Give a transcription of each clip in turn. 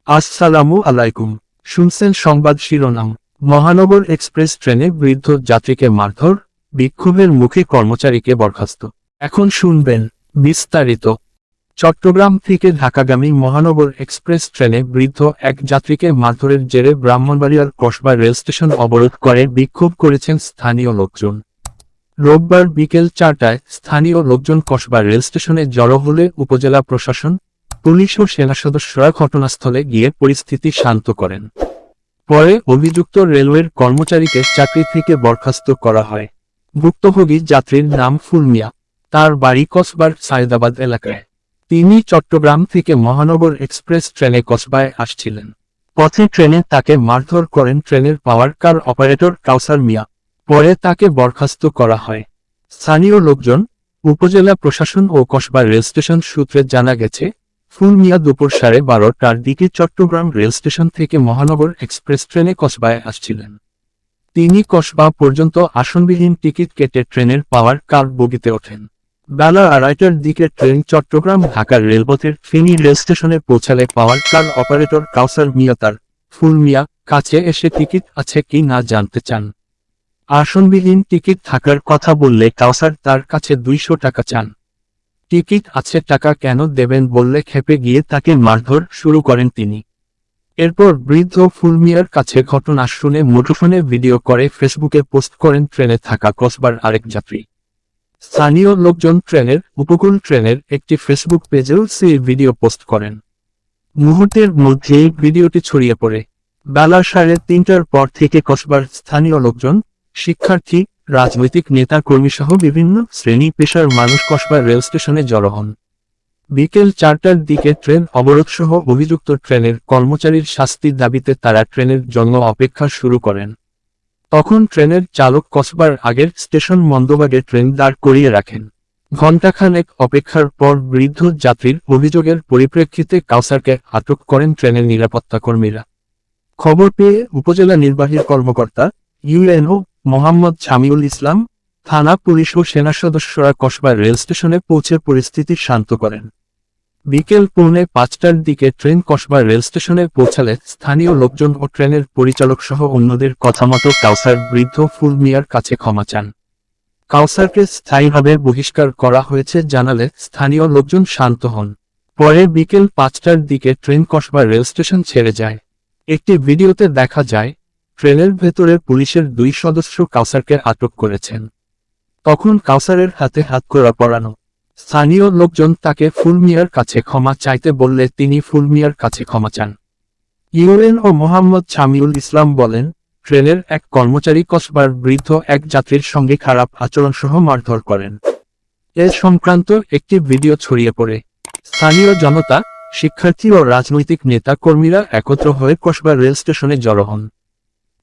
আসসালামু আলাইকুম। শুনছেন সংবাদ শিরোনাম। মহানগর এক্সপ্রেস ট্রেনে বৃদ্ধ যাত্রীকে মারধর, বিক্ষোভের মুখে কর্মচারীকে বরখাস্ত। এখন শুনবেন বিস্তারিত। চট্টগ্রাম থেকে ঢাকাগামী মহানগর এক্সপ্রেস ট্রেনে বৃদ্ধ এক যাত্রীকে মারধরের জেরে ব্রাহ্মণবাড়িয়ার কসবা রেলস্টেশন অবরোধ করে বিক্ষোভ করেছেন স্থানীয় লোকজন। রোববার বিকেল 4টায় স্থানীয় লোকজন কসবা রেলস্টেশনে জড়ো হলে উপজেলা প্রশাসন, পুলিশ ও সেনা সদস্যরা ঘটনাস্থলে গিয়ে পরিস্থিতি শান্ত করেন। পরে অভিযুক্ত রেলওয়ের কর্মচারীকে চাকরি থেকে বরখাস্ত করা হয়। ভুক্তভোগী যাত্রীর নাম ফুলমিয়া, তার বাড়ি কসবার সায়েদাবাদ এলাকায়। তিনি চট্টগ্রাম থেকে মহানগর এক্সপ্রেস ট্রেনে কসবায় আসছিলেন। পথে ট্রেনে তাকে মারধর করেন ট্রেনের পাওয়ার কার অপারেটর কাউসার মিয়া। পরে তাকে বরখাস্ত করা হয়। স্থানীয় লোকজন, উপজেলা প্রশাসন ও কসবা রেলস্টেশন সূত্রে জানা গেছে, ফুলমিয়া দুপুর 12:30টার দিকে চট্টগ্রাম রেলস্টেশন থেকে মহানগর এক্সপ্রেস ট্রেনে কসবায় আসছিলেন। তিনি কসবা পর্যন্ত আসনবিহীন টিকিট কেটে ট্রেনের পাওয়ার কার বগিতে ওঠেন। বেলা 2:30টার দিকে ট্রেন চট্টগ্রাম ঢাকার রেলপথের ফেনী রেলস্টেশনে পৌঁছালে পাওয়ার কার অপারেটর কাউসার মিয়া তার ফুলমিয়া কাছে এসে টিকিট আছে কি না জানতে চান। আসনবিহীন টিকিট থাকার কথা বললে কাউসার তার কাছে 200 টাকা চান। টিকিট আছে, টাকা কেন দেবেন বললে ক্ষেপে গিয়ে তাকে মারধর শুরু করেন তিনি। এরপর বৃদ্ধ ফুলমিয়ার কাছে ঘটনা শুনে মুঠোফোনে ভিডিও করে ফেসবুকে পোস্ট করেন ট্রেনে থাকা কসবার আরেক যাত্রী। স্থানীয় লোকজন ট্রেনের উপকূল ট্রেনের একটি ফেসবুক পেজেও সেই ভিডিও পোস্ট করেন। মুহূর্তের মধ্যেই ভিডিওটি ছড়িয়ে পড়ে। বেলা 3:30টার পর থেকে কসবার স্থানীয় লোকজন, শিক্ষার্থী, রাজনৈতিক নেতা কর্মীসহ বিভিন্ন শ্রেণী পেশার মানুষ কসবা রেল স্টেশনে জড়ো হন। বিকেল 4টার দিকে ট্রেন অবরোধসহ অভিযুক্ত ট্রেনের কর্মচারীর শাস্তির দাবিতে তারা ট্রেনের জন্য অপেক্ষা শুরু করেন। তখন ট্রেনের চালক কসবার আগের স্টেশন মন্দবাগে ট্রেন দাঁড় করিয়ে রাখেন। ঘণ্টাখানেক অপেক্ষার পর বৃদ্ধ যাত্রীর অভিযোগের পরিপ্রেক্ষিতে কাউসারকে আটক করেন ট্রেনের নিরাপত্তা কর্মীরা। খবর পেয়ে উপজেলা নির্বাহী কর্মকর্তা ইউএনও মোহাম্মদ শামিউল ইসলাম, থানা পুলিশ ও সেনা সদস্যরা কসবা রেল স্টেশনে পৌঁছে পরিস্থিতি শান্ত করেন। বিকেল 4:45টার দিকে ট্রেন কসবা রেল স্টেশনে পৌঁছালে স্থানীয় লোকজন ও ট্রেনের পরিচালক সহ অন্যদের কথামতো কাউসার বৃদ্ধ ফুলমিয়ার কাছে ক্ষমা চান। কাউসারকে স্থায়ীভাবে বহিষ্কার করা হয়েছে জানালে স্থানীয় লোকজন শান্ত হন। পরে বিকেল 5টার দিকে ট্রেন কসবা রেল স্টেশন ছেড়ে যায়। একটি ভিডিওতে দেখা যায়, ট্রেনের ভেতরে পুলিশের 2 সদস্য কাউসারকে আটক করেছেন। তখন কাউসারের হাতে হাতকড়া পরানো। স্থানীয় লোকজন তাকে ফুলমিয়ার কাছে ক্ষমা চাইতে বললে তিনি ফুলমিয়ার কাছে ক্ষমা চান। ইউএনও মোহাম্মদ শামিউল ইসলাম বলেন, ট্রেনের এক কর্মচারী কসবার বৃদ্ধ এক যাত্রীর সঙ্গে খারাপ আচরণসহ মারধর করেন। এ সংক্রান্ত একটি ভিডিও ছড়িয়ে পড়ে। স্থানীয় জনতা, শিক্ষার্থী ও রাজনৈতিক নেতা কর্মীরা একত্র হয়ে কসবা রেল স্টেশনে জড়ো হন।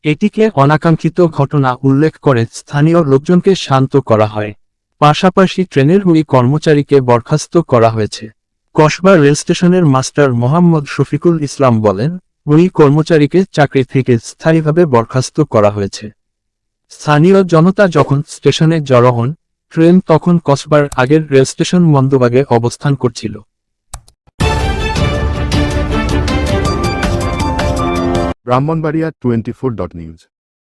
এটিকে অনাকাঙ্ক্ষিত ঘটনা উল্লেখ করে স্থানীয় লোকজনকে শান্ত করা হয়। পাশাপাশি ট্রেনের ওই কর্মচারীকে বরখাস্ত করা হয়েছে। কসবা রেল স্টেশনের মাস্টার মোহাম্মদ শফিকুল ইসলাম বলেন, ওই কর্মচারীকে চাকরি থেকে স্থায়ীভাবে বরখাস্ত করা হয়েছে। স্থানীয় জনতা যখন স্টেশনে জড়ো হন, ট্রেন তখন কসবার আগের রেল স্টেশন মন্দবাগে অবস্থান করছিল। ব্রাহ্মণবাড়িয়া 24.নিউজ।